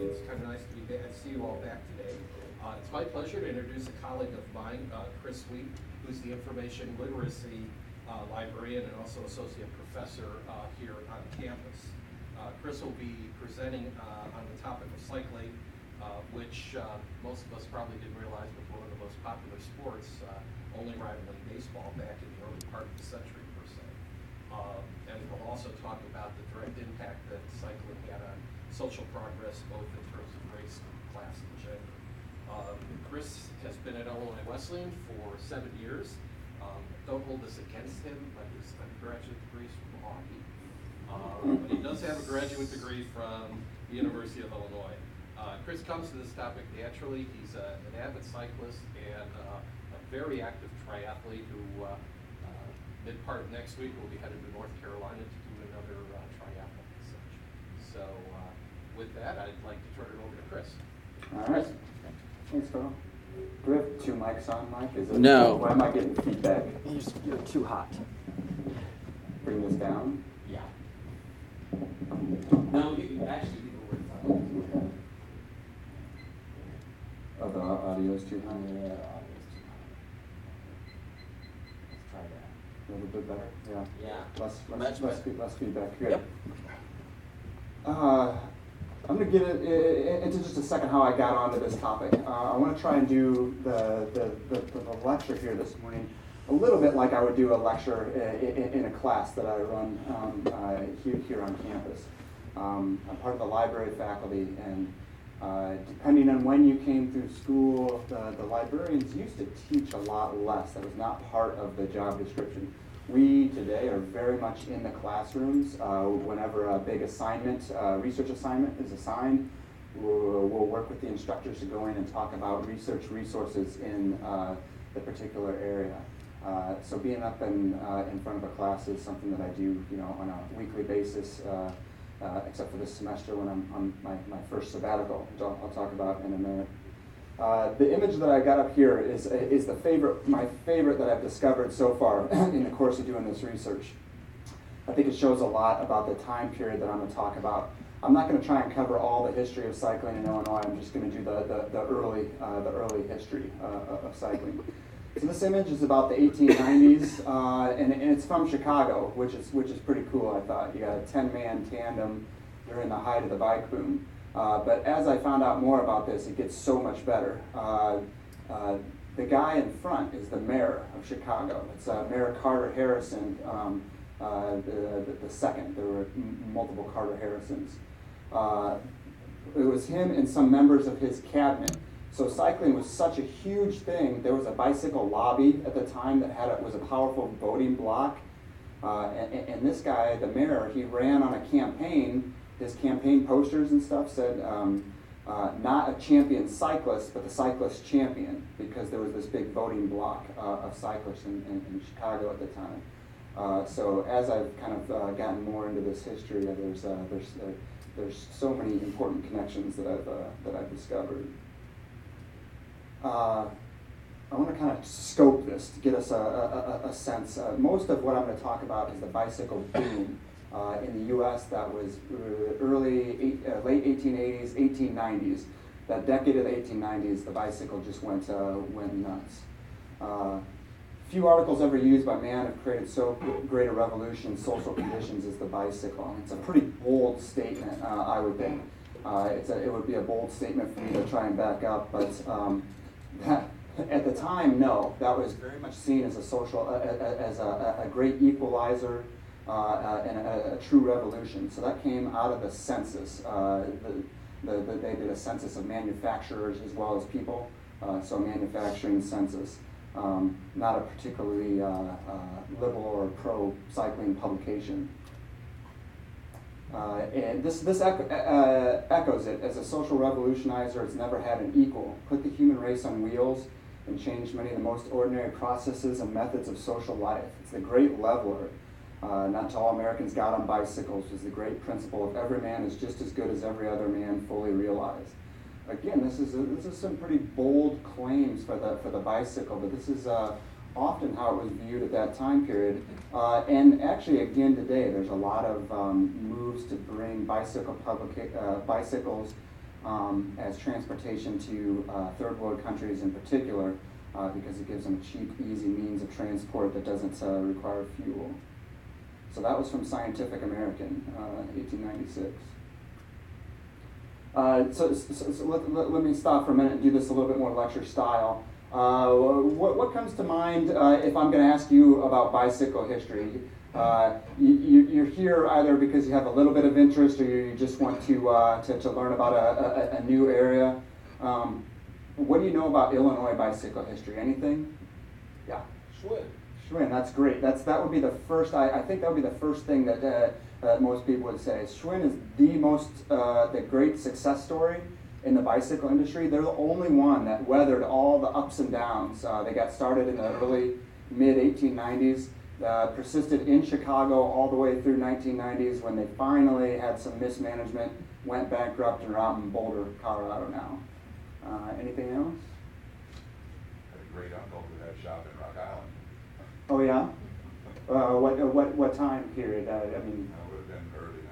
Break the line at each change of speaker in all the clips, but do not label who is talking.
It's kind of nice to be back, see you all back today. It's my pleasure to introduce a colleague of mine, Chris Schwinn, who's the information literacy librarian and also associate professor here on campus. Chris will be presenting on the topic of cycling, which most of us probably didn't realize was one of the most popular sports, only rivaling baseball back in the early part of the century per se. And we'll also talk about the direct impact that cycling had on social progress, both in terms of race, class, and gender. Chris has been at Illinois Wesleyan for 7 years. Don't hold this against him, but his undergraduate degree is from hockey. But he does have a graduate degree from the University of Illinois. Chris comes to this topic naturally. He's an avid cyclist and a very active triathlete who mid-part of next week will be headed to North Carolina to do another triathlon session. So with that, I'd like to turn it over to Chris.
All right. Thanks, Carl. Do we have 2 mics on, Mike? Is it,
no.
Why am I getting feedback?
You're too hot.
Bring this down?
Yeah. No, you can actually do the word.
Oh, the audio's too high?
Yeah, the audio's too high. Let's try that.
A little bit better? Yeah.
Yeah.
Less feedback. Good.
Yep.
I'm going to get into just a second how I got onto this topic. I want to try and do the lecture here this morning a little bit like I would do a lecture in a class that I run here on campus. I'm part of the library faculty, and depending on when you came through school, the librarians used to teach a lot less. That was not part of the job description. We today are very much in the classrooms. Whenever a big assignment, research assignment is assigned, we'll work with the instructors to go in and talk about research resources in the particular area. So being up in front of a class is something that I do, on a weekly basis, except for this semester when I'm on my first sabbatical, which I'll talk about in a minute. The image that I got up here is my favorite that I've discovered so far in the course of doing this research. I think it shows a lot about the time period that I'm going to talk about. I'm not going to try and cover all the history of cycling in Illinois. I'm just going to do the early history of cycling. So this image is about the 1890s, and it's from Chicago, which is pretty cool. I thought you got a 10-man tandem during the height of the bike boom. But as I found out more about this, it gets so much better. The guy in front is the mayor of Chicago. It's Mayor Carter Harrison, the second. There were multiple Carter Harrisons. It was him and some members of his cabinet. So cycling was such a huge thing. There was a bicycle lobby at the time that was a powerful voting bloc. And this guy, the mayor, he ran on a campaign. His campaign posters and stuff said, not a champion cyclist, but the cyclist champion, because there was this big voting bloc of cyclists in Chicago at the time. So as I've kind of gotten more into this history, there's so many important connections that I've discovered. I want to kind of scope this to get us a sense. Most of what I'm going to talk about is the bicycle boom. In the U.S. that was late 1880s, 1890s. That decade of the 1890s, the bicycle just went nuts. Few articles ever used by man have created so great a revolution in social conditions as the bicycle. It's a pretty bold statement, I would think. It would be a bold statement for me to try and back up, but at the time, no. That was very much seen as a great equalizer. And a true revolution. So that came out of the census. They did a census of manufacturers as well as people. So manufacturing census, not a particularly liberal or pro-cycling publication. And this echoes it. As a social revolutionizer, it's never had an equal. Put the human race on wheels and changed many of the most ordinary processes and methods of social life. It's the great leveler. Not until all Americans got on bicycles was the great principle of every man is just as good as every other man fully realized. Again, this is some pretty bold claims for the bicycle, but this is often how it was viewed at that time period. And actually, again today, there's a lot of moves to bring bicycles as transportation to third world countries in particular, because it gives them a cheap, easy means of transport that doesn't require fuel. So that was from Scientific American, 1896. So let me stop for a minute and do this a little bit more lecture style. What comes to mind if I'm going to ask you about bicycle history? You're here either because you have a little bit of interest, or you just want to learn about a new area. What do you know about Illinois bicycle history? Anything? Yeah. Schwinn, that's great. That would be the first. I think that would be the first thing that most people would say. Schwinn is the great success story in the bicycle industry. They're the only one that weathered all the ups and downs. They got started in the early mid 1890s. Persisted in Chicago all the way through 1990s, when they finally had some mismanagement, went bankrupt, and are out in Boulder, Colorado now. Anything else?
I had a great uncle who had a shop in Rock Island.
Oh yeah. What time period? I mean.
That would have been early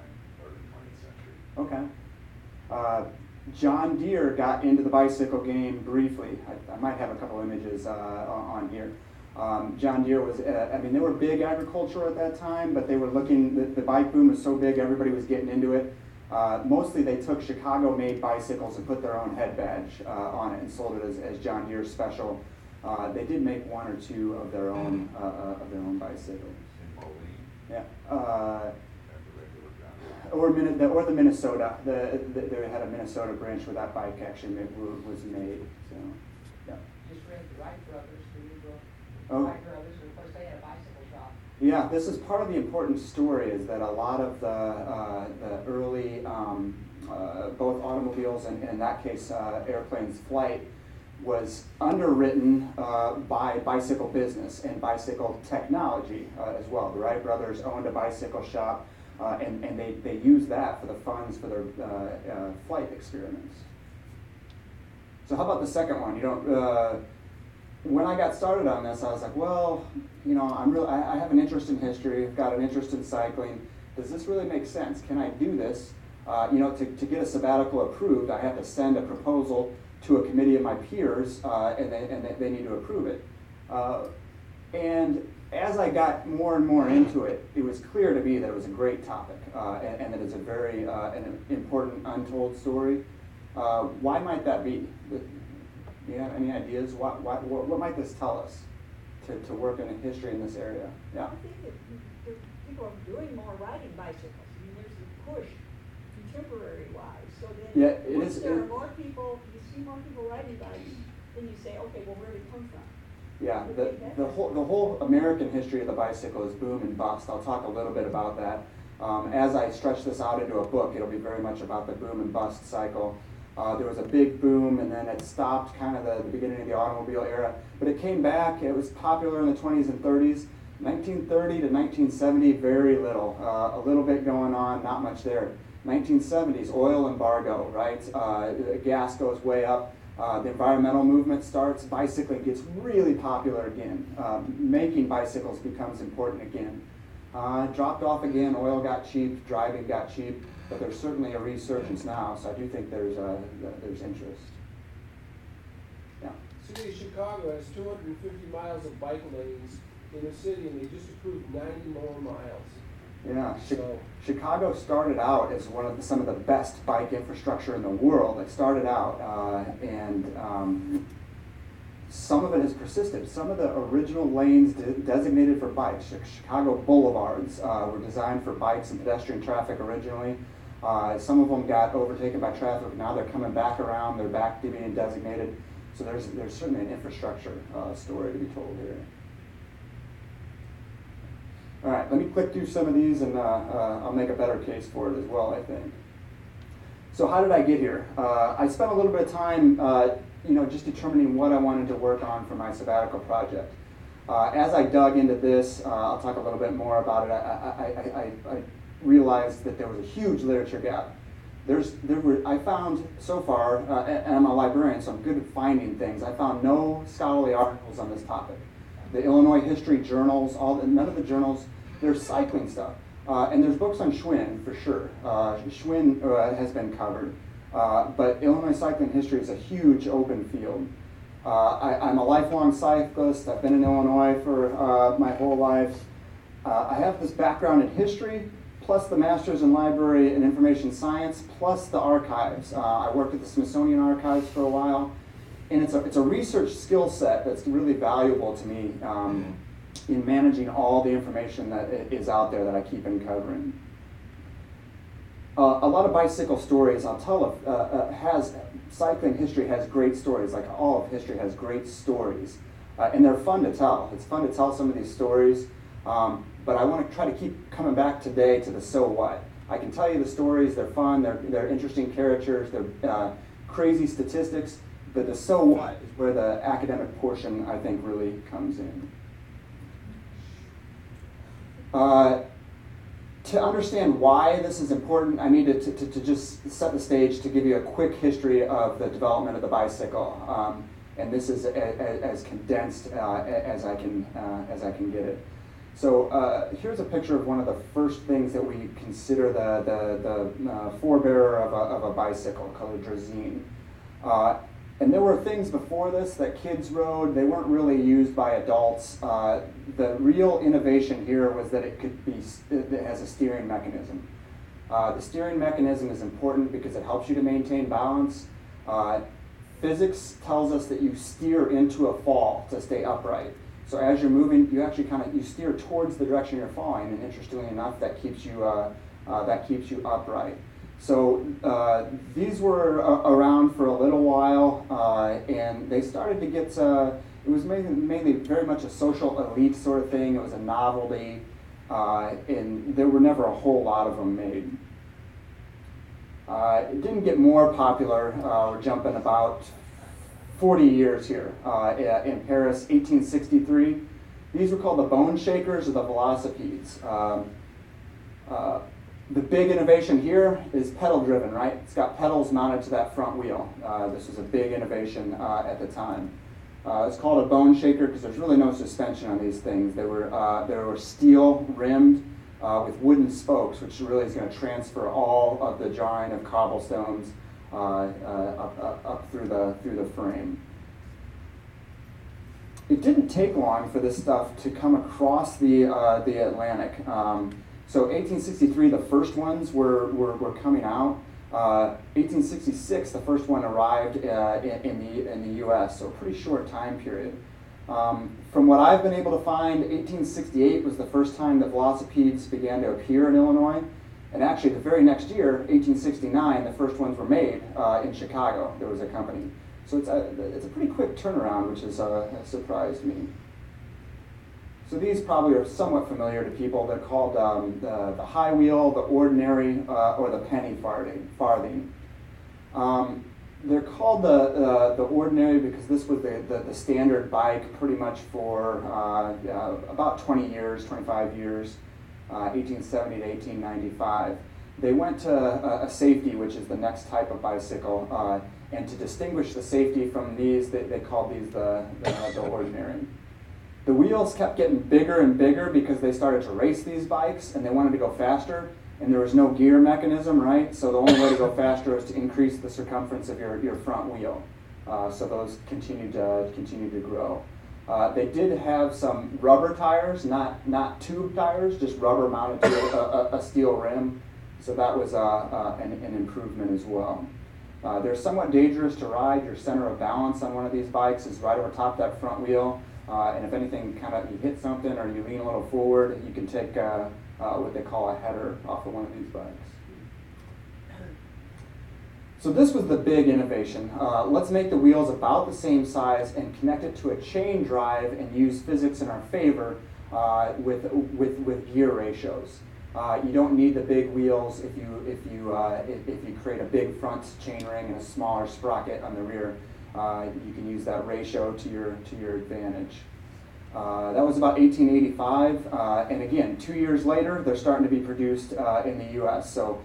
20th century.
Okay. John Deere got into the bicycle game briefly. I might have a couple images on here. John Deere was, they were big agriculture at that time, but they were looking, the bike boom was so big, everybody was getting into it. Mostly they took Chicago-made bicycles and put their own head badge on it and sold it as John Deere special. They did make one or two of their own bicycles.
In Moline.
Yeah.
Or
Or the Minnesota. They had a Minnesota branch where that bike actually was made. So, yeah.
Just read the Wright brothers,
Oh.
Wright brothers, and of course they had a bicycle shop.
Yeah, this is part of the important story, is that a lot of the early, both automobiles and in that case airplanes flight, was underwritten by bicycle business and bicycle technology as well. The Wright brothers owned a bicycle shop, and they used that for the funds for their flight experiments. So how about the second one? When I got started on this, I was like, well, I have an interest in history. I've got an interest in cycling. Does this really make sense? Can I do this? To get a sabbatical approved, I have to send a proposal to a committee of my peers, and they need to approve it. And as I got more and more into it, it was clear to me that it was a great topic, and that it's a very an important untold story. Why might that be? Do you have any ideas? What might this tell us to work in history in this area? Yeah.
I think that people are doing more riding bicycles. I mean, there's a push contemporary-wise. So then once there are more people, you see more people riding bikes, then you say, okay, well, where did it come from?
Yeah, the whole American history of the bicycle is boom and bust. I'll talk a little bit about that. As I stretch this out into a book, it'll be very much about the boom and bust cycle. There was a big boom, and then it stopped kind of the beginning of the automobile era. But it came back. It was popular in the 20s and 30s. 1930 to 1970, very little. A little bit going on, not much there. 1970s, oil embargo, right? Gas goes way up. The environmental movement starts. Bicycling gets really popular again. Making bicycles becomes important again. Dropped off again. Oil got cheap. Driving got cheap. But there's certainly a resurgence now, so I do think there's interest. Yeah.
City of Chicago has 250 miles of bike lanes in the city, and they just approved 90 more miles.
Yeah,
So-
Chicago started out as some of the best bike infrastructure in the world. It started out, and some of it has persisted. Some of the original lanes designated for bikes, Chicago boulevards, were designed for bikes and pedestrian traffic originally. Some of them got overtaken by traffic. Now they're coming back around. They're back to being designated. So there's certainly an infrastructure story to be told here. All right, let me click through some of these, and I'll make a better case for it as well, I think. So how did I get here? I spent a little bit of time, just determining what I wanted to work on for my sabbatical project. As I dug into this, I'll talk a little bit more about it. I realized that there was a huge literature gap. I found so far, and I'm a librarian, so I'm good at finding things. I found no scholarly articles on this topic. The Illinois history journals, none of the journals, there's cycling stuff. And there's books on Schwinn, for sure. Schwinn has been covered. But Illinois cycling history is a huge open field. I'm a lifelong cyclist. I've been in Illinois for my whole life. I have this background in history, plus the master's in library and information science, plus the archives. I worked at the Smithsonian Archives for a while, and it's a research skill set that's really valuable to me in managing all the information that is out there that I keep uncovering. A lot of bicycle stories, I'll tell, cycling history has great stories, like all of history has great stories. And they're fun to tell. It's fun to tell some of these stories, but I want to try to keep coming back today to the so what. I can tell you the stories, they're fun, they're interesting characters, they're crazy statistics, but the so what is where the academic portion, I think, really comes in. To understand why this is important, I need to just set the stage to give you a quick history of the development of the bicycle, and this is as condensed as I can get it. So here's a picture of one of the first things that we consider the forebearer of a bicycle, called a draisine. And there were things before this that kids rode. They weren't really used by adults. The real innovation here was that it has a steering mechanism. The steering mechanism is important because it helps you to maintain balance. Physics tells us that you steer into a fall to stay upright. So as you're moving, you actually you steer towards the direction you're falling, and interestingly enough, that keeps you upright. So these were around for a little while, and they started to get, it was mainly very much a social elite sort of thing. It was a novelty, and there were never a whole lot of them made. It didn't get more popular. We're jumping about 40 years here. In Paris, 1863. These were called the Boneshakers or the velocipedes. The big innovation here is pedal driven, right? It's got pedals mounted to that front wheel. This was a big innovation at the time. It's called a Boneshaker because there's really no suspension on these things. They were steel rimmed with wooden spokes, which really is going to transfer all of the jarring of cobblestones up through the frame. It didn't take long for this stuff to come across the Atlantic. So 1863, the first ones were coming out. 1866, the first one arrived in the U.S., so a pretty short time period. From what I've been able to find, 1868 was the first time that velocipedes began to appear in Illinois. And actually, the very next year, 1869, the first ones were made in Chicago. There was a company. So it's a pretty quick turnaround, which has surprised me. So these probably are somewhat familiar to people. They're called the high wheel, the ordinary, or the penny farthing. They're called the ordinary because this was the standard bike pretty much for about 20 years, 25 years, 1870 to 1895. They went to a safety, which is the next type of bicycle, and to distinguish the safety from these, they called these the ordinary. The wheels kept getting bigger and bigger because they started to race these bikes and they wanted to go faster, and there was no gear mechanism, right? So the only way to go faster was to increase the circumference of your front wheel. So those continued to grow. They did have some rubber tires, not tube tires, just rubber mounted to a steel rim. So that was an improvement as well. They're somewhat dangerous to ride. Your center of balance on one of these bikes is right over top of that front wheel. And if anything, you hit something or you lean a little forward, you can take what they call a header off of one of these bikes. So this was the big innovation. Let's make the wheels about the same size and connect it to a chain drive and use physics in our favor with gear ratios. You don't need the big wheels if you create a big front chain ring and a smaller sprocket on the rear. You can use that ratio to your advantage. That was about 1885, and again, 2 years later, they're starting to be produced in the U.S. So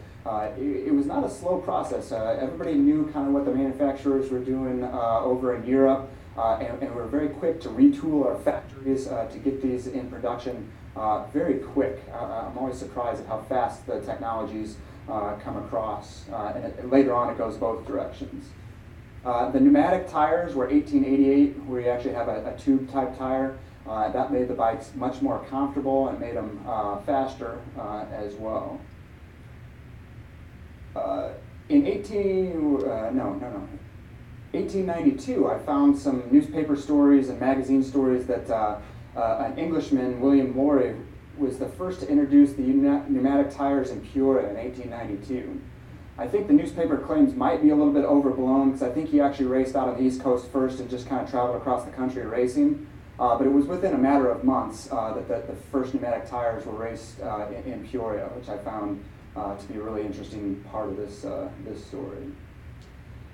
it was not a slow process. Everybody knew kind of what the manufacturers were doing over in Europe, and we're very quick to retool our factories to get these in production very quick. I'm always surprised at how fast the technologies come across, and later on it goes both directions. The pneumatic tires were 1888, where you actually have a tube type tire. That made the bikes much more comfortable and made them faster as well. In 1892, I found some newspaper stories and magazine stories that an Englishman, William Morey, was the first to introduce the pneumatic tires in Peoria in 1892. I think the newspaper claims might be a little bit overblown, because I think he actually raced out on the East Coast first and just kind of traveled across the country racing. But it was within a matter of months that the first pneumatic tires were raced in Peoria, which I found to be a really interesting part of this story.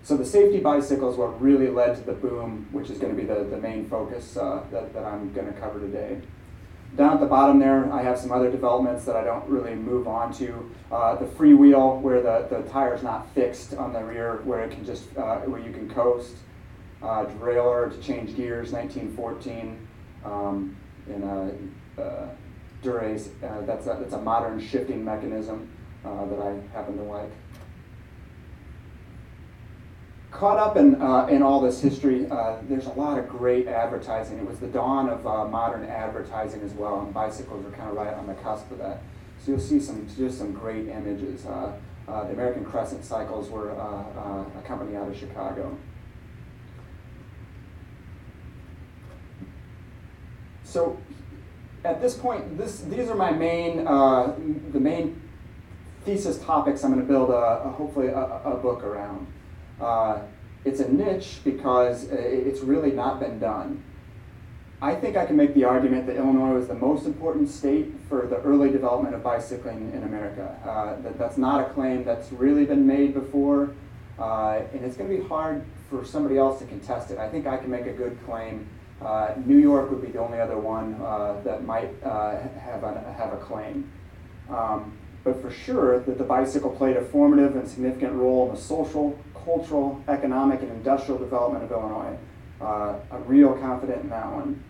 So the safety bicycle is what really led to the boom, which is going to be the main focus that I'm going to cover today. Down at the bottom there, I have some other developments that I don't really move on to. The freewheel, where the tire's not fixed on the rear, where it can just where you can coast. Derailleur to change gears, 1914. In Duracell, that's a modern shifting mechanism that I happen to like. Caught up in all this history, there's a lot of great advertising. It was the dawn of modern advertising as well, and bicycles were kind of right on the cusp of that. So you'll see just some great images. The American Crescent Cycles were a company out of Chicago. So at this point, these are my main, the main thesis topics I'm going to build hopefully a book around. It's a niche because it's really not been done. I think I can make the argument that Illinois was the most important state for the early development of bicycling in America. That's not a claim that's really been made before, and it's going to be hard for somebody else to contest it. I think I can make a good claim. New York would be the only other one that might have a claim. But for sure that the bicycle played a formative and significant role in the social, cultural, economic, and industrial development of Illinois. I'm real confident in that one.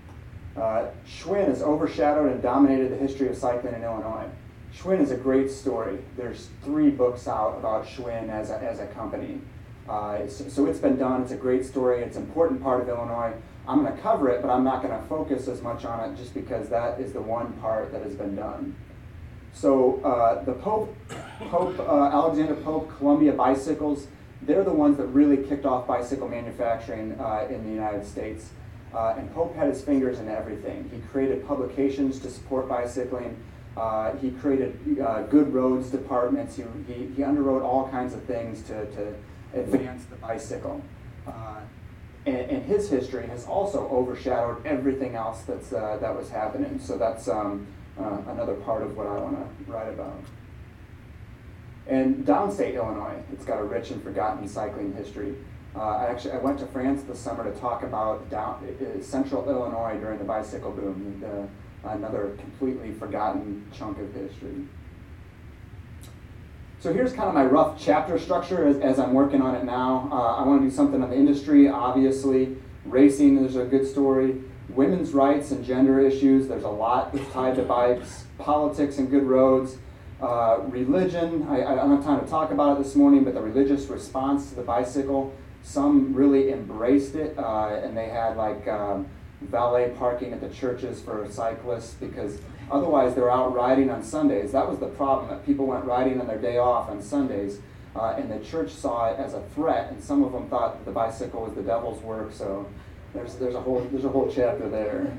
Schwinn has overshadowed and dominated the history of cycling in Illinois. Schwinn is a great story. There's 3 books out about Schwinn as a company. So it's been done. It's a great story. It's an important part of Illinois. I'm going to cover it, but I'm not going to focus as much on it just because that is the one part that has been done. So the Alexander Pope Columbia bicycles, they're the ones that really kicked off bicycle manufacturing in the United States. And Pope had his fingers in everything. He created publications to support bicycling. He created good roads departments. He underwrote all kinds of things to advance the bicycle. And his history has also overshadowed everything else that was happening. So that's another part of what I want to write about. And downstate Illinois, it's got a rich and forgotten cycling history. I went to France this summer to talk about central Illinois during the bicycle boom, another completely forgotten chunk of history. So here's kind of my rough chapter structure as I'm working on it now. I want to do something on the industry, obviously. Racing, there's a good story. Women's rights and gender issues, there's a lot that's tied to bikes. Politics and good roads. Religion, I don't have time to talk about it this morning, but the religious response to the bicycle, some really embraced it, and they had like valet parking at the churches for cyclists because otherwise they're out riding on Sundays. That was the problem, that people went riding on their day off on Sundays, and the church saw it as a threat, and some of them thought that the bicycle was the devil's work, so there's a whole chapter there.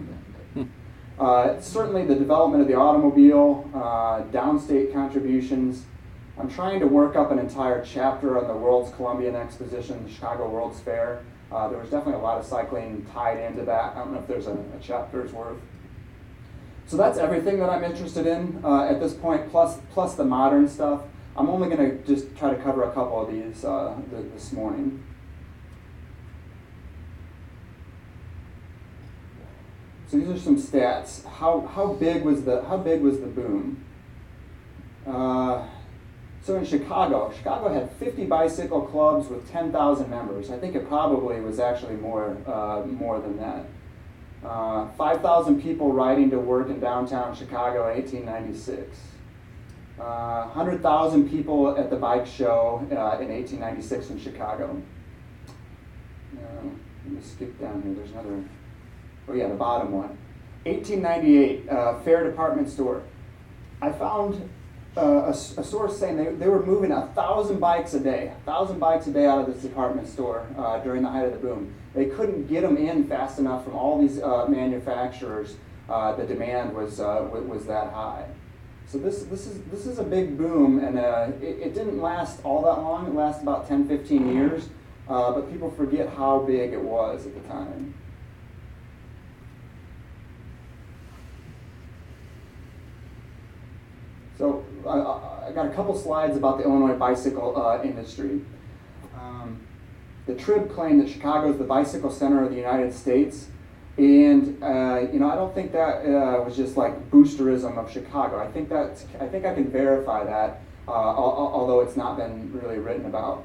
Certainly the development of the automobile, downstate contributions. I'm trying to work up an entire chapter on the World's Columbian Exposition, the Chicago World's Fair. There was definitely a lot of cycling tied into that. I don't know if there's a chapter's worth. So that's everything that I'm interested in at this point, plus the modern stuff. I'm only going to just try to cover a couple of these this morning. So these are some stats. How big was the boom? So in Chicago had 50 bicycle clubs with 10,000 members. I think it probably was actually more than that. 5,000 people riding to work in downtown Chicago in 1896. 100,000 people at the bike show in 1896 in Chicago. Let me skip down here. There's another. Oh yeah, the bottom one. 1898, Fair Department Store. I found a source saying they were moving 1,000 bikes a day. 1,000 bikes a day out of this department store during the height of the boom. They couldn't get them in fast enough from all these manufacturers. The demand was that high. So this is a big boom, and it didn't last all that long. It lasted about 10, 15 years, but people forget how big it was at the time. So I got a couple slides about the Illinois bicycle industry. The Trib claimed that Chicago is the bicycle center of the United States. And I don't think that was just like boosterism of Chicago. I think I can verify that, although it's not been really written about.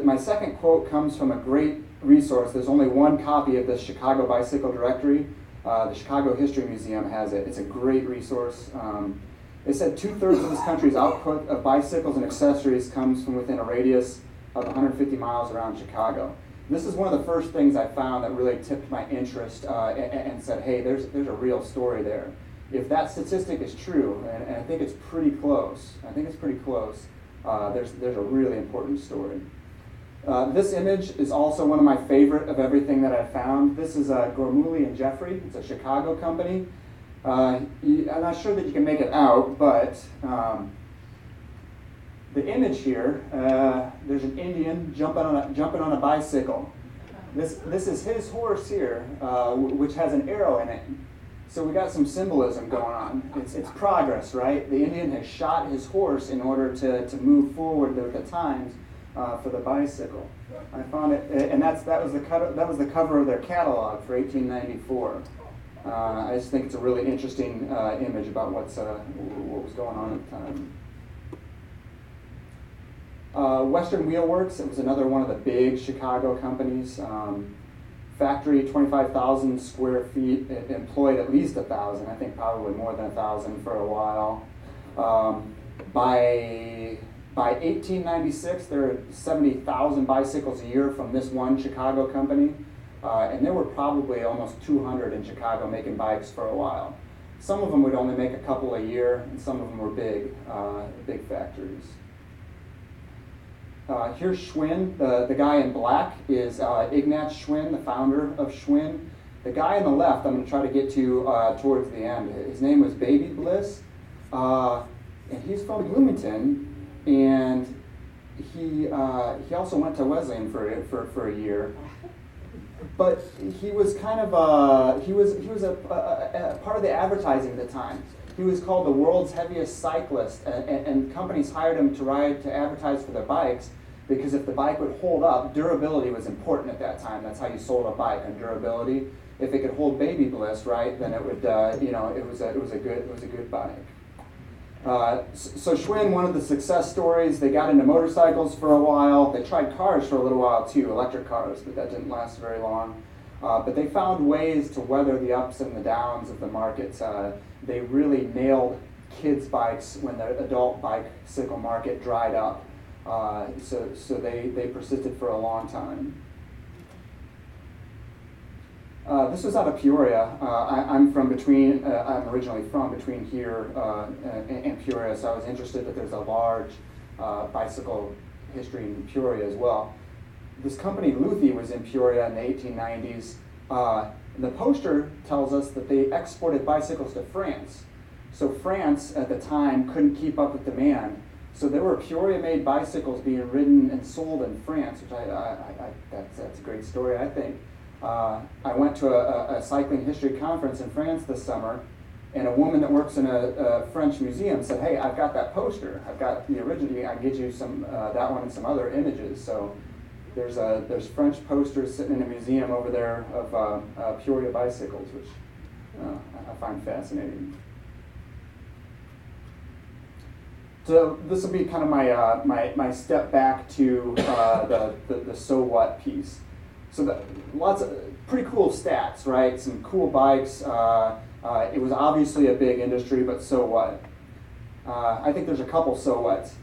My second quote comes from a great resource. There's only one copy of this Chicago Bicycle Directory. The Chicago History Museum has it. It's a great resource. They said 2/3 of this country's output of bicycles and accessories comes from within a radius of 150 miles around Chicago. This is one of the first things I found that really tipped my interest and said, hey, there's a real story there. If that statistic is true, and I think it's pretty close, there's a really important story. This image is also one of my favorite of everything that I found. This is Gormulli and Jeffrey. It's a Chicago company. I'm not sure that you can make it out, but the image here, there's an Indian jumping on a bicycle. This is his horse here, which has an arrow in it. So we got some symbolism going on. It's progress, right? The Indian has shot his horse in order to move forward with the times for the bicycle. I found it, and that was the cover of their catalog for 1894. I just think it's a really interesting image about what was going on at the time. Western Wheel Works, it was another one of the big Chicago companies. Factory, 25,000 square feet, it employed at least 1,000, I think probably more than 1,000 for a while. By 1896, there were 70,000 bicycles a year from this one Chicago company. And there were probably almost 200 in Chicago making bikes for a while. Some of them would only make a couple a year, and some of them were big factories. Here's Schwinn. The guy in black is Ignaz Schwinn, the founder of Schwinn. The guy on the left, I'm going to try to get to towards the end. His name was Baby Bliss, and he's from Bloomington, and he also went to Wesleyan for a year. But he was kind of he was a part of the advertising at the time. He was called the world's heaviest cyclist, and companies hired him to advertise for their bikes, because if the bike would hold up, durability was important at that time. That's how you sold a bike, on durability. If it could hold Baby Bliss, right, then it would it was a good bike. So Schwinn, one of the success stories, they got into motorcycles for a while. They tried cars for a little while too, electric cars, but that didn't last very long. But they found ways to weather the ups and the downs of the market. They really nailed kids' bikes when the adult bicycle market dried up. So they persisted for a long time. This was out of Peoria. I'm originally from between here and Peoria, so I was interested that there's a large bicycle history in Peoria as well. This company, Ruthie, was in Peoria in the 1890s. The poster tells us that they exported bicycles to France. So France, at the time, couldn't keep up with demand. So there were Peoria-made bicycles being ridden and sold in France, which that's a great story, I think. I went to a cycling history conference in France this summer, and a woman that works in a French museum said, hey, I've got that poster. I've got the original. I can get you some that one and some other images. So there's French posters sitting in a museum over there of Peoria bicycles, which I find fascinating. So this will be kind of my step back to the so what piece. So lots of pretty cool stats, right? Some cool bikes. It was obviously a big industry, but so what? I think there's a couple so whats.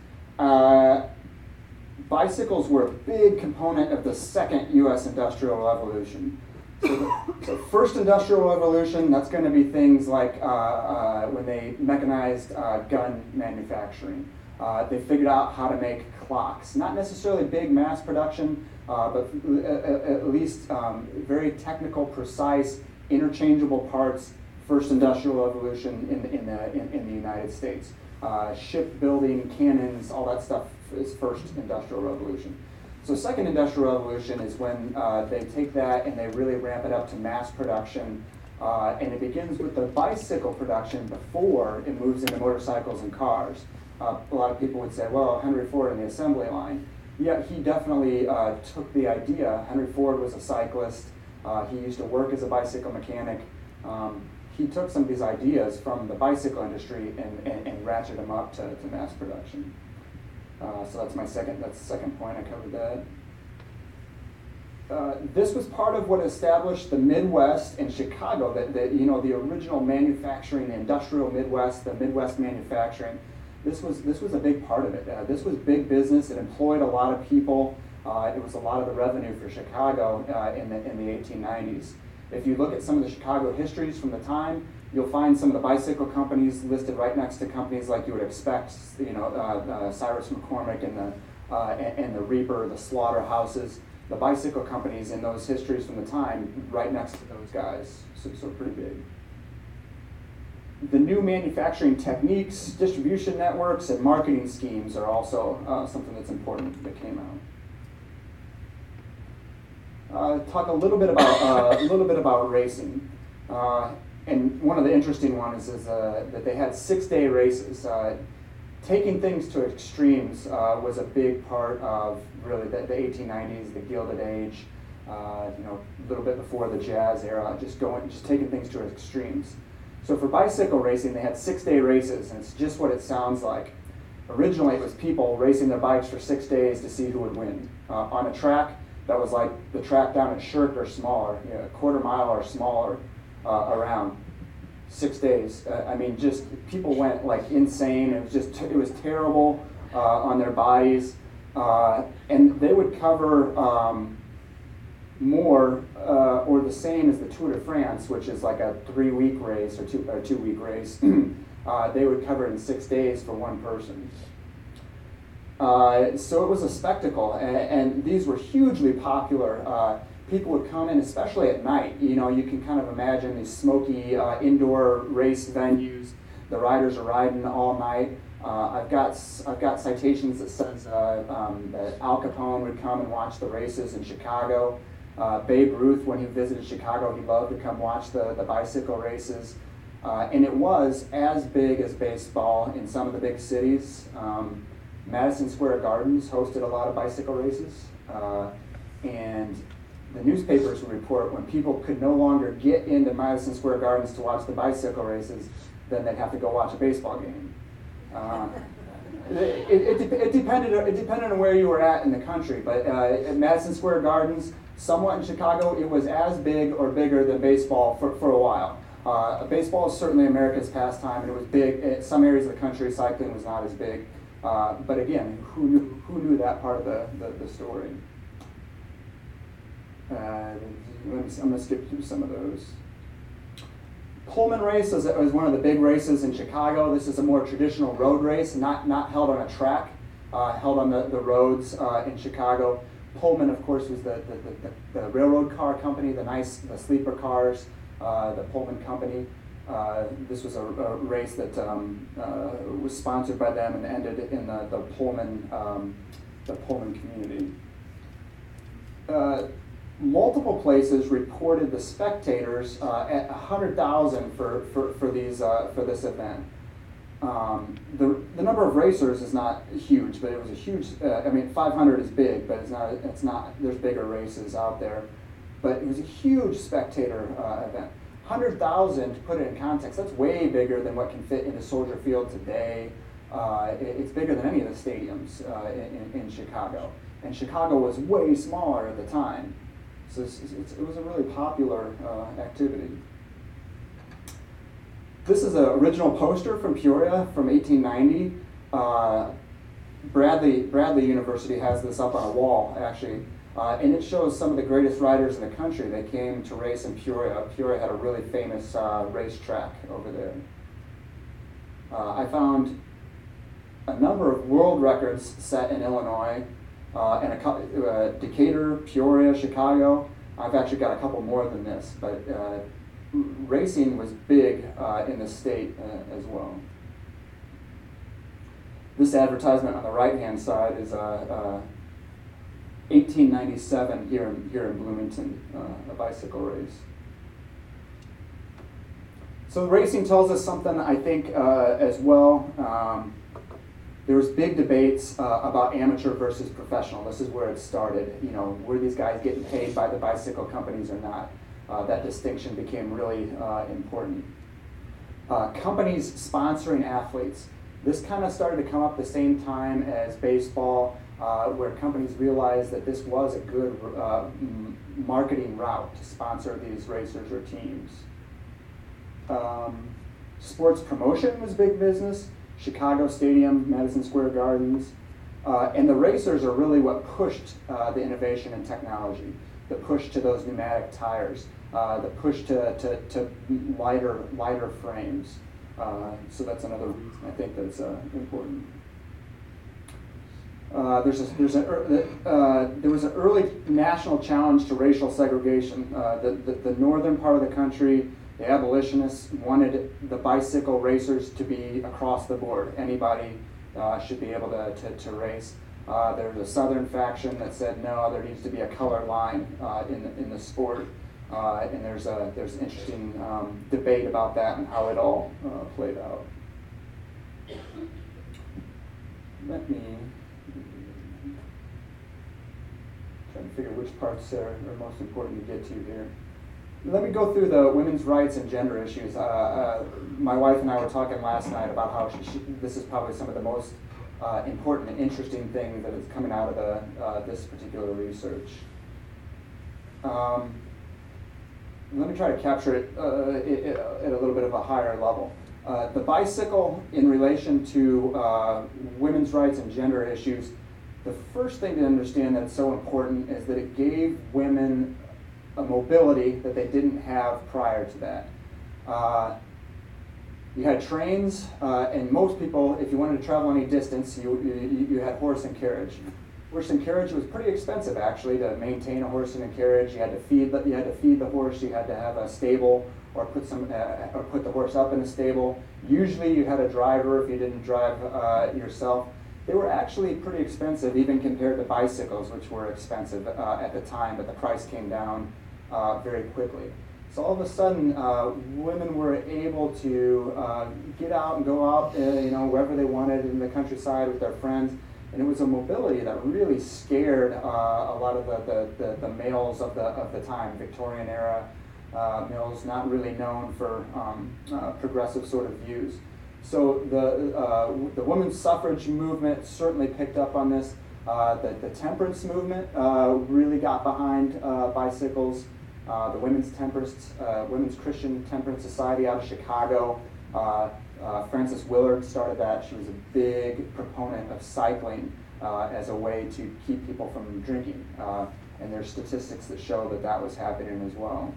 Bicycles were a big component of the second U.S. Industrial Revolution. So the first Industrial Revolution, that's going to be things like when they mechanized gun manufacturing. They figured out how to make clocks. Not necessarily big mass production, but at least very technical, precise, interchangeable parts. First Industrial Revolution in the United States. Shipbuilding, cannons, all that stuff is first Industrial Revolution. So second Industrial Revolution is when they take that and they really ramp it up to mass production. And it begins with the bicycle production before it moves into motorcycles and cars. A lot of people would say, well, Henry Ford in the assembly line. Yeah, he definitely took the idea. Henry Ford was a cyclist. He used to work as a bicycle mechanic. He took some of these ideas from the bicycle industry and ratcheted them up to mass production. So that's the second point. I covered that. This was part of what established the Midwest and Chicago, the original manufacturing, the industrial Midwest, the Midwest manufacturing. This was a big part of it. This was big business. It employed a lot of people. It was a lot of the revenue for Chicago in the 1890s. If you look at some of the Chicago histories from the time, you'll find some of the bicycle companies listed right next to companies like you would expect. Cyrus McCormick and the Reaper, the slaughterhouses. The bicycle companies in those histories from the time, right next to those guys. So pretty big. The new manufacturing techniques, distribution networks, and marketing schemes are also something that's important that came out. Talk a little bit about racing, and one of the interesting ones is that they had 6-day races. Taking things to extremes was a big part of really the 1890s, the Gilded Age. A little bit before the Jazz era, just taking things to extremes. So for bicycle racing, they had 6-day races, and it's just what it sounds like. Originally, it was people racing their bikes for 6 days to see who would win. On a track that was like the track down at Shirk or smaller, a quarter mile or smaller around. 6 days. Just people went like insane. It was terrible on their bodies, and they would cover more or the same as the Tour de France, which is like a 3-week race or 2-week race. They would cover it in 6 days for one person. So it was a spectacle, and these were hugely popular. People would come in, especially at night. You can kind of imagine these smoky indoor race venues. The riders are riding all night. I've got citations that says that Al Capone would come and watch the races in Chicago. Babe Ruth, when he visited Chicago, he loved to come watch the bicycle races. And it was as big as baseball in some of the big cities. Madison Square Gardens hosted a lot of bicycle races. And the newspapers would report when people could no longer get into Madison Square Gardens to watch the bicycle races, then they'd have to go watch a baseball game. It depended on where you were at in the country, but at Madison Square Gardens, somewhat in Chicago, it was as big or bigger than baseball for a while. Baseball is certainly America's pastime, and it was big. In some areas of the country, cycling was not as big. But again, who knew that part of the story? I'm going to skip through some of those. Pullman Race is one of the big races in Chicago. This is a more traditional road race, not held on a track, held on the roads in Chicago. Pullman, of course, was the railroad car company, the sleeper cars, the Pullman company. This was a race that was sponsored by them and ended in the Pullman community. Multiple places reported the spectators at 100,000 for this event. The number of racers is not huge, but it was a huge. 500 is big, but it's not. There's bigger races out there, but it was a huge spectator event. 100,000, to put it in context, that's way bigger than what can fit into Soldier Field today. It's bigger than any of the stadiums in Chicago, and Chicago was way smaller at the time. So it was a really popular activity. This is an original poster from Peoria from 1890. Bradley University has this up on a wall, actually, and it shows some of the greatest riders in the country. They came to race in Peoria. Peoria had a really famous racetrack over there. I found a number of world records set in Illinois, and Decatur, Peoria, Chicago. I've actually got a couple more than this, but racing was big in the state as well. This advertisement on the right-hand side is 1897 here in Bloomington, a bicycle race. So racing tells us something, I think, as well. There was big debates about amateur versus professional. This is where it started. You know, were these guys getting paid by the bicycle companies or not? That distinction became really important. Companies sponsoring athletes. This kind of started to come up the same time as baseball, where companies realized that this was a good marketing route to sponsor these racers or teams. Sports promotion was big business. Chicago Stadium, Madison Square Gardens, and the racers are really what pushed the innovation in technology, the push to those pneumatic tires, the push to lighter frames. So that's another reason I think that's important. There was an early national challenge to racial segregation. The northern part of the country, the abolitionists wanted the bicycle racers to be across the board. Anybody should be able to race. There was a southern faction that said no, there needs to be a color line in the sport. And there's interesting debate about that and how it all played out. Let me try to figure which parts are most important to get to here. Let me go through the women's rights and gender issues. My wife and I were talking last night about how this is probably some of the most important and interesting things that is coming out of this particular research. Let me try to capture it at a little bit of a higher level. The bicycle in relation to women's rights and gender issues, the first thing to understand that's so important is that it gave women a mobility that they didn't have prior to that. You had trains, and most people, if you wanted to travel any distance, you had horse and carriage. Horse and carriage was pretty expensive, actually, to maintain a horse and a carriage. You had to feed the horse. You had to have a stable, or put the horse up in a stable. Usually, you had a driver if you didn't drive yourself. They were actually pretty expensive, even compared to bicycles, which were expensive at the time. But the price came down very quickly. So all of a sudden, women were able to get out and go out, wherever they wanted in the countryside with their friends. And it was a mobility that really scared a lot of the males of the time, Victorian era males, not really known for progressive sort of views. So the women's suffrage movement certainly picked up on this. The temperance movement really got behind bicycles. The Women's Christian Temperance Society out of Chicago. Frances Willard started that. She was a big proponent of cycling as a way to keep people from drinking. And there's statistics that show that was happening as well.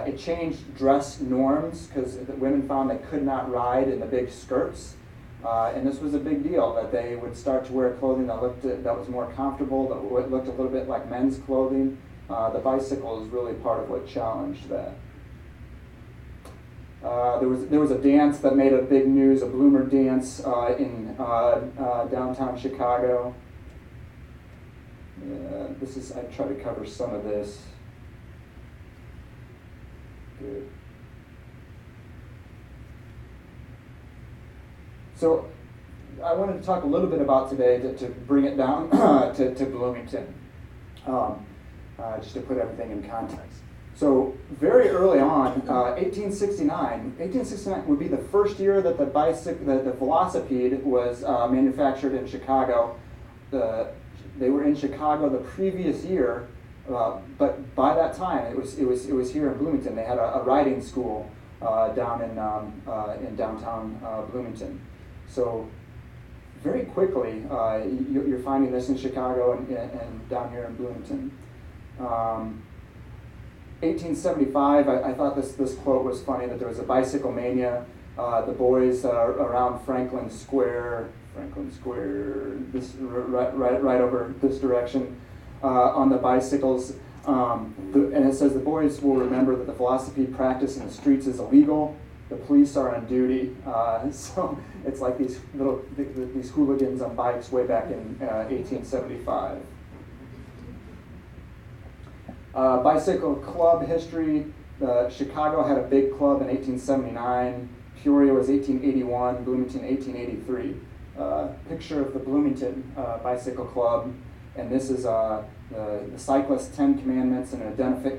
It changed dress norms because women found they could not ride in the big skirts. And this was a big deal, that they would start to wear clothing that was more comfortable, that looked a little bit like men's clothing. The bicycle is really part of what challenged that. There was a dance that made a big news, a bloomer dance in downtown Chicago. I try to cover some of this. Good. So I wanted to talk a little bit about today to bring it down to Bloomington, just to put everything in context. So very early on, 1869 would be the first year that the velocipede was manufactured in Chicago. They were in Chicago the previous year, but by that time it was here in Bloomington. They had a riding school down in downtown Bloomington. So very quickly, you're finding this in Chicago and down here in Bloomington. 1875, I thought this quote was funny, that there was a bicycle mania. The boys around Franklin Square, this right over this direction, on the bicycles. And it says the boys will remember that the philosophy practiced in the streets is illegal. The police are on duty. So it's like these hooligans on bikes way back in 1875. Bicycle club history. Chicago had a big club in 1879. Peoria was 1881. Bloomington 1883. Picture of the Bloomington Bicycle Club, and this is the cyclist 10 commandments and an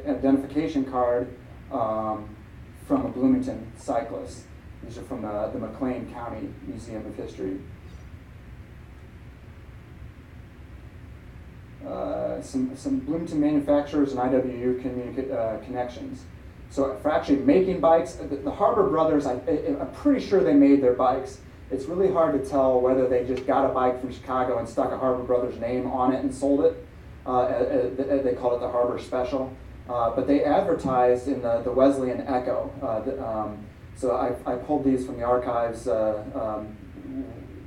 identification card from a Bloomington cyclist. These are from the McLean County Museum of History. Some Bloomington manufacturers and IWU connections. So for actually making bikes, the Harbor brothers, I'm pretty sure they made their bikes. It's really hard to tell whether they just got a bike from Chicago and stuck a Harbor Brothers name on it and sold it. They called it the Harbor Special. But they advertised in the Wesleyan Echo. So I pulled these from the archives that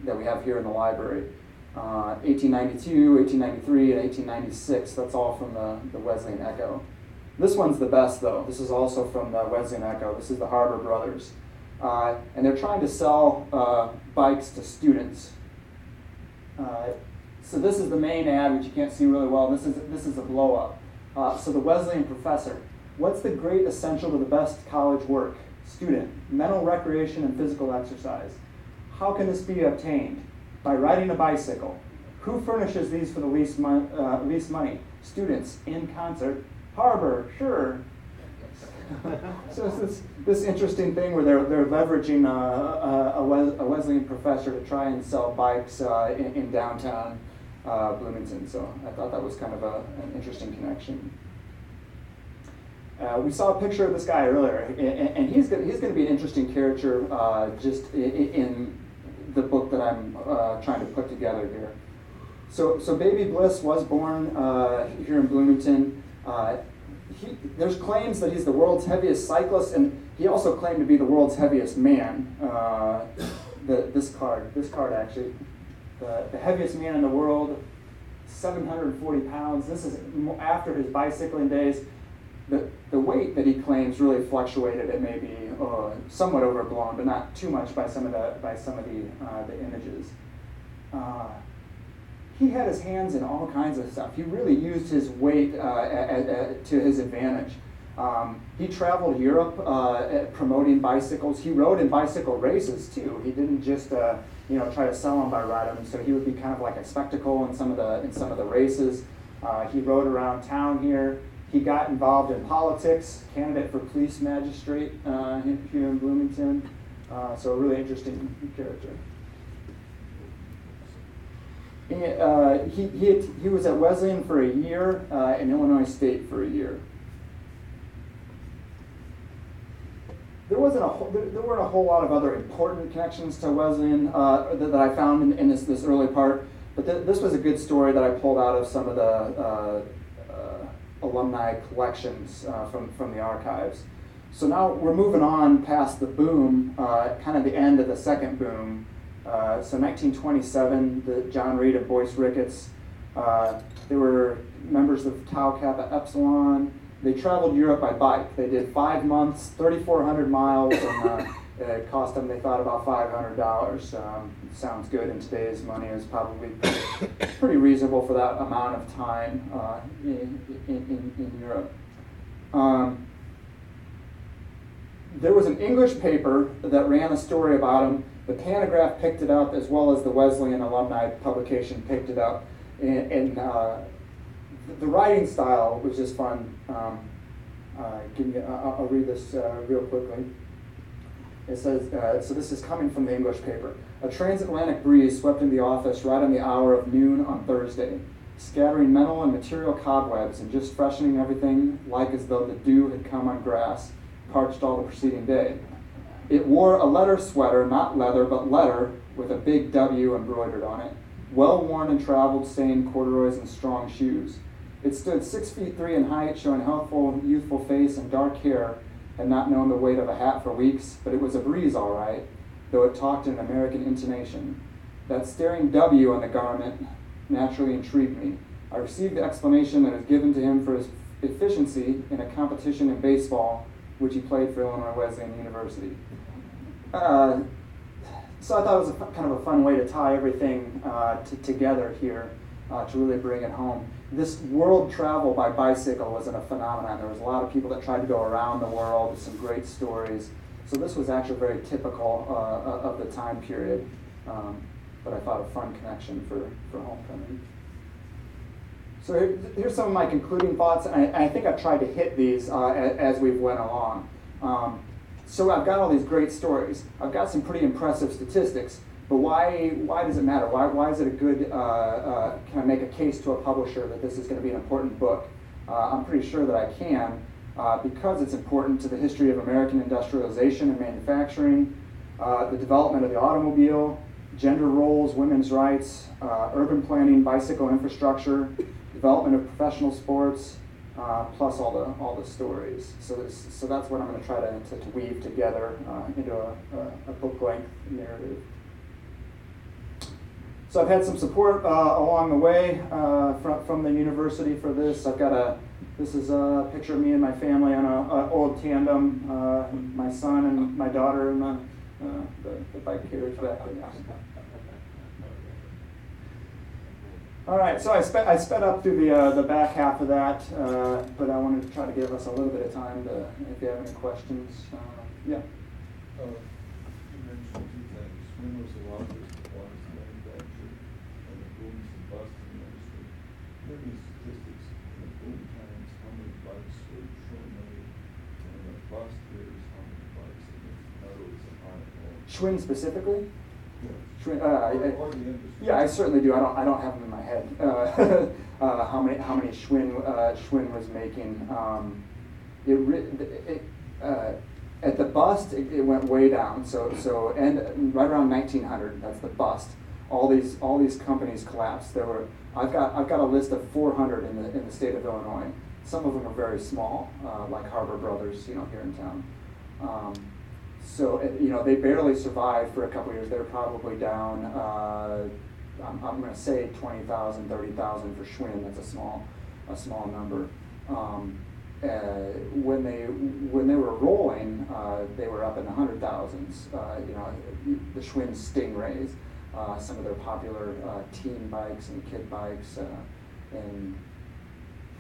we have here in the library. 1892, 1893, and 1896, that's all from the Wesleyan Echo. This one's the best though. This is also from the Wesleyan Echo. This is the Harbor Brothers. And they're trying to sell bikes to students. So this is the main ad, which you can't see really well. This is a blow up. So the Wesleyan professor, what's the great essential to the best college work? Student, mental recreation and physical exercise. How can this be obtained? By riding a bicycle. Who furnishes these for the least money? Students, in concert. Harbor, sure. So it's this interesting thing where they're leveraging a Wesleyan professor to try and sell bikes in downtown Bloomington. So I thought that was kind of an interesting connection. We saw a picture of this guy earlier, and he's going to be an interesting character just in the book that I'm trying to put together here. So baby Bliss was born here in Bloomington. There's claims that he's the world's heaviest cyclist, and he also claimed to be the world's heaviest man. This card actually, the heaviest man in the world, 740 pounds. This is after his bicycling days. The weight that he claims really fluctuated. It may be somewhat overblown, but not too much by some of the images. He had his hands in all kinds of stuff. He really used his weight to his advantage. He traveled Europe promoting bicycles. He rode in bicycle races too. He didn't just try to sell them by riding them. So he would be kind of like a spectacle in some of the races. He rode around town here. He got involved in politics, candidate for police magistrate here in Bloomington. So a really interesting character. He was at Wesleyan for a year and Illinois State for a year. There weren't a whole lot of other important connections to Wesleyan that I found in this early part, but this was a good story that I pulled out of some of the alumni collections from the archives. So now we're moving on past the boom, kind of the end of the second boom. So 1927, the John Reed and Boyce Ricketts, they were members of Tau Kappa Epsilon. They traveled Europe by bike. They did 5 months, 3,400 miles, and it cost them, they thought, about $500. Sounds good in today's money. Is probably pretty reasonable for that amount of time in Europe. There was an English paper that ran a story about him. The Panagraph picked it up, as well as the Wesleyan alumni publication picked it up. And the writing style was just fun. I'll read this real quickly. It says, so this is coming from the English paper. A transatlantic breeze swept into the office right on the hour of noon on Thursday, scattering mental and material cobwebs and just freshening everything like as though the dew had come on grass. parched all the preceding day. It wore a letter sweater, not leather, but letter, with a big W embroidered on it. Well worn and traveled, stained corduroys and strong shoes. It stood 6'3" in height, showing healthful, youthful face and dark hair. Had not known the weight of a hat for weeks, but it was a breeze all right, though it talked in an American intonation. That staring W on the garment naturally intrigued me. I received the explanation that was given to him for his efficiency in a competition in baseball, which he played for Illinois Wesleyan University. So I thought it was kind of a fun way to tie everything together here to really bring it home. This world travel by bicycle wasn't a phenomenon. There was a lot of people that tried to go around the world with some great stories. So this was actually very typical of the time period. But I thought a fun connection for homecoming. So here's some of my concluding thoughts, and I think I've tried to hit these as we went along. So I've got all these great stories. I've got some pretty impressive statistics, but why does it matter? Why is it a good, can I make a case to a publisher that this is going to be an important book? I'm pretty sure that I can, because it's important to the history of American industrialization and manufacturing, the development of the automobile, gender roles, women's rights, urban planning, bicycle infrastructure, development of professional sports, plus all the stories. So that's what I'm going to try to weave together into a book-length narrative. So I've had some support along the way from the university for this. This is a picture of me and my family on an old tandem, my son and my daughter in the bike carriage back there. All right, so I sped up through the back half of that, but I wanted to try to give us a little bit of time if you have any questions. Yeah.
You mentioned two things. Schwinn was the largest appliance manufacturer and the booms and busts in the industry. Do you have any statistics in the boom times, how many bikes were Schwinn made, and in the bust years, how many bikes, in other words, the high
Schwinn specifically?
Yeah.
Schwinn,
Or the industry.
yeah, I certainly do. I don't have them in my head. How many Schwinn was making? At the bust, it went way down. So and right around 1900, that's the bust. All these companies collapsed. I've got a list of 400 in the state of Illinois. Some of them are very small, like Harbor Brothers, here in town. So they barely survived for a couple of years. They're probably down. I'm going to say 20,000, 30,000 for Schwinn. That's a small number. When they were rolling, they were up in the 100,000s. The Schwinn Stingrays, some of their popular teen bikes and kid bikes, and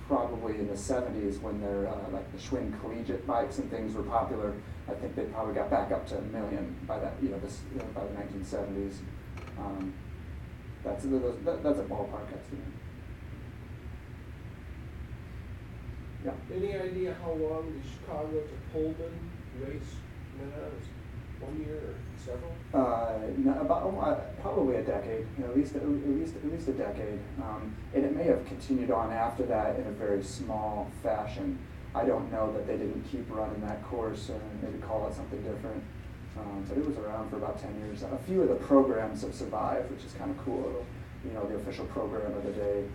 probably in the 70s when they're like the Schwinn collegiate bikes and things were popular. I think they probably got back up to 1 million by that, by the 1970s. That's a ballpark estimate. Yeah.
Any idea how long the Chicago to Pullman race went on? Is it 1 year or several?
About probably a decade. At least a decade. And it may have continued on after that in a very small fashion. I don't know that they didn't keep running that course or maybe call it something different. But it was around for about 10 years. A few of the programs have survived, which is kind of cool. The official program of the day.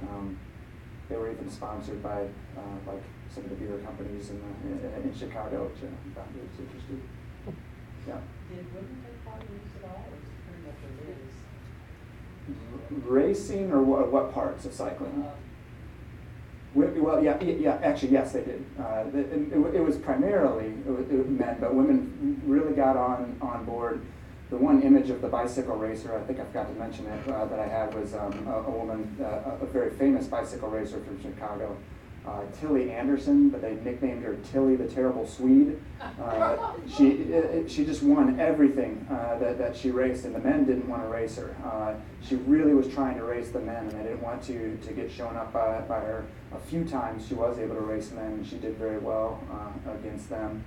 They were even sponsored by like some of the beer companies in Chicago, which I found it was interesting. Yeah.
Did women take part in this at all, or is it pretty much a ladies?
Racing or what parts of cycling? Well, yeah. Actually, yes, they did. It was primarily men, but women really got on board. The one image of the bicycle racer, I think I forgot to mention it, that I had was a woman, a very famous bicycle racer from Chicago, Tilly Anderson, but they nicknamed her Tilly the Terrible Swede. She just won everything that she raced, and the men didn't want to race her. She really was trying to race the men, and they didn't want to get shown up by her. A few times she was able to race men, and she did very well against them.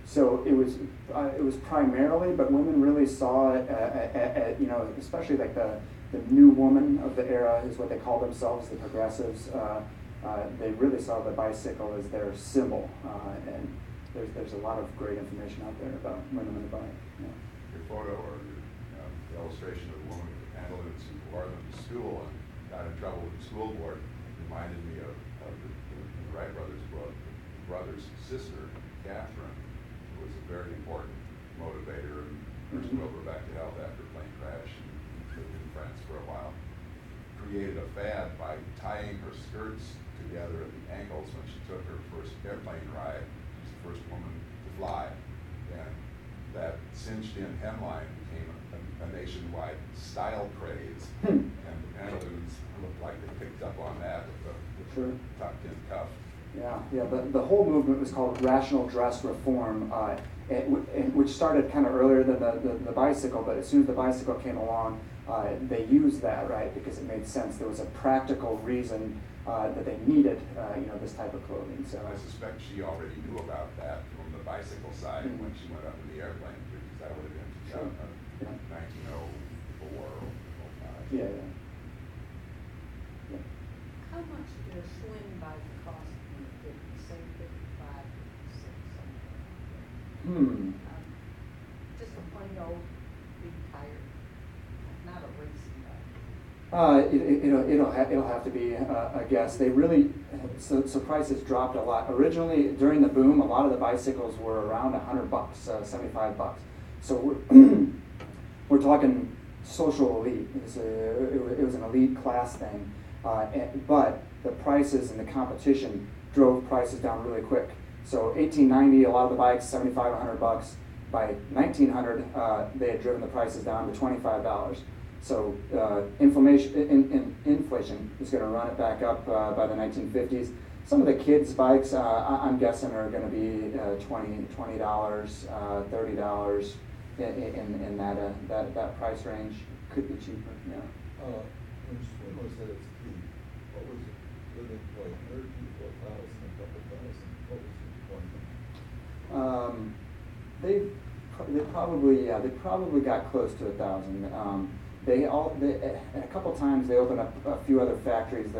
So it was primarily, but women really saw it, especially like the new woman of the era is what they call themselves, the progressives. They really saw the bicycle as their symbol, and there's a lot of great information out there about women in the bike. Yeah.
Your photo or your the illustration of the woman with the pantaloons who wore them to school and got in trouble with the school board reminded me of the Wright brother's sister, Catherine, who was a very important motivator and first drove her back to health after a plane crash and lived in France for a while. Created a fad by tying her skirts together at the ankles when she took her first airplane ride. She was the first woman to fly. And that cinched-in hemline became a nationwide style craze. And the pantaloons looked like they picked up on that with the tucked-in cuff.
Yeah. The whole movement was called Rational Dress Reform, which started kind of earlier than the bicycle, but as soon as the bicycle came along, they used that, right, because it made sense. There was a practical reason that they needed, this type of clothing. So
I suspect she already knew about that from the bicycle side when she went up in the airplane, because that would have been 1904 or 05.
Yeah.
How much did a Schwinn bike cost when it did, say, 55, 56, something? Just a plain old big tire, not a racing bike.
It'll have to be a guess. They really so prices dropped a lot. Originally, during the boom, a lot of the bicycles were around $100, $75. So we're talking social elite. It was an elite class thing, but the prices and the competition drove prices down really quick. So 1890, a lot of the bikes $75, $100. By 1900, they had driven the prices down to $25. So inflation is going to run it back up by the 1950s. Some of the kids' bikes, I'm guessing, are going to be $20, $30 in that price range. Could be cheaper. Yeah.
When Schwinn was at its peak, what was it? Did they play 100 people, 1,000, a couple thousand? What was the point?
They probably got close to 1,000. They a couple times they opened up a few other factories.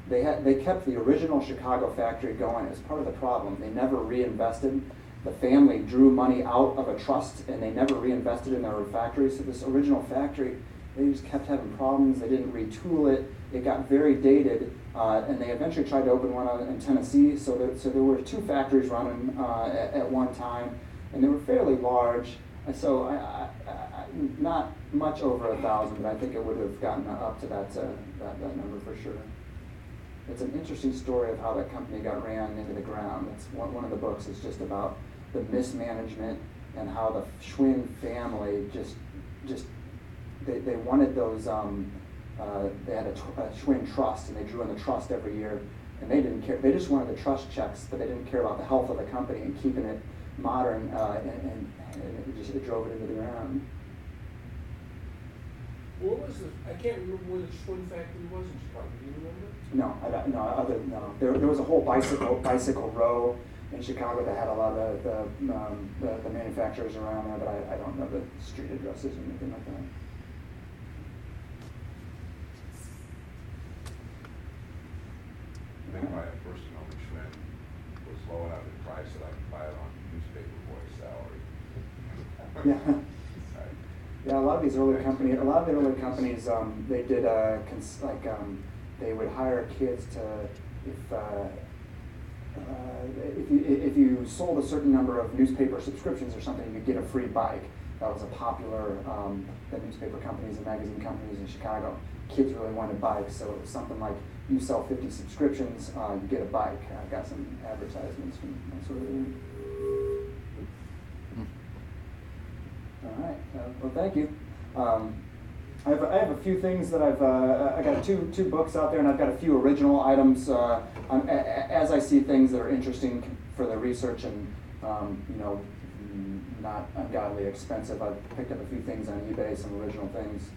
They kept the original Chicago factory going. It was part of the problem. They never reinvested. The family drew money out of a trust, and they never reinvested in their factory. So this original factory, they just kept having problems. They didn't retool it. It got very dated, and they eventually tried to open one in Tennessee. So there were two factories running at one time, and they were fairly large. And so I not much over 1,000, but I think it would have gotten up to that number for sure. It's an interesting story of how that company got ran into the ground. It's one of the books is just about the mismanagement and how the Schwinn family just they wanted those they had a Schwinn trust, and they drew in the trust every year, and they didn't care. They just wanted the trust checks, but they didn't care about the health of the company and keeping it modern, and it drove it into the ground.
What was I can't remember where the Schwinn factory was in Chicago. Do you remember?
No. There was a whole bicycle row in Chicago that had a lot of the manufacturers around there, but I don't know the street addresses or anything like that.
I think my first known Schwinn was low enough in price that I could buy it on newspaper boy's salary.
Yeah. Yeah, a lot of the early companies, they did they would hire kids to if you sold a certain number of newspaper subscriptions or something, you'd get a free bike. That was a popular the newspaper companies and magazine companies in Chicago. Kids really wanted bikes, so it was something like you sell 50 subscriptions, you get a bike. I got some advertisements from that sort of thing. All right. Well, thank you. I have a few things that I got two books out there, and I've got a few original items. As I see things that are interesting for the research and not ungodly expensive, I've picked up a few things on eBay, some original things.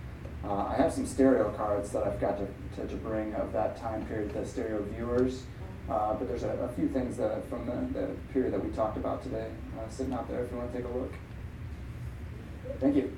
I have some stereo cards that I've got to bring of that time period, the stereo viewers. But there's a few things that from the period that we talked about today sitting out there if you want to take a look. Thank you.